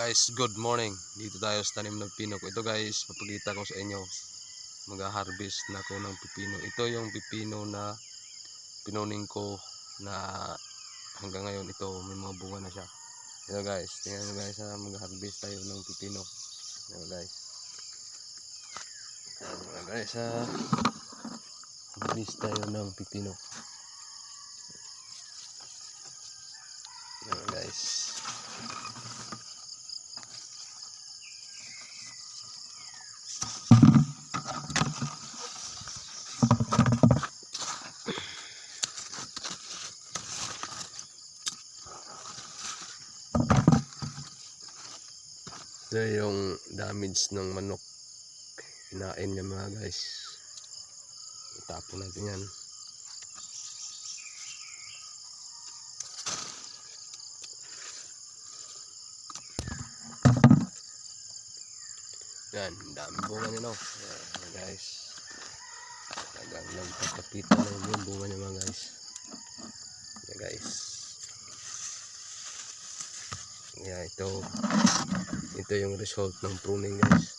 Guys, good morning. Dito tayo sa tanim ng pino ko. Ito guys, papakita ko sa inyo. Mag-harvest na ako ng pipino. Ito yung pipino na pinuning ko na hanggang ngayon ito may mga bunga na siya. Ito guys, tingnan nyo guys, mag-harvest tayo ng pipino. Ito guys. Ito guys, harvest tayo ng pipino. Ito guys. Ito yung damage ng manok. Hinain niya mga guys. Itapon natin yan. Yan, dami bunga niya no. Yan guys. Tagang nagpapakita na yung bunga niya mga guys. Yan guys. Yan, ito yung result ng pruning guys.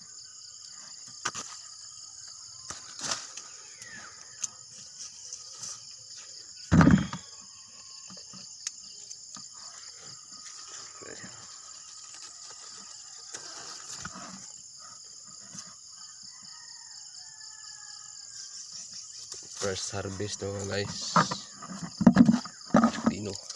First harvest mga guys. Pino.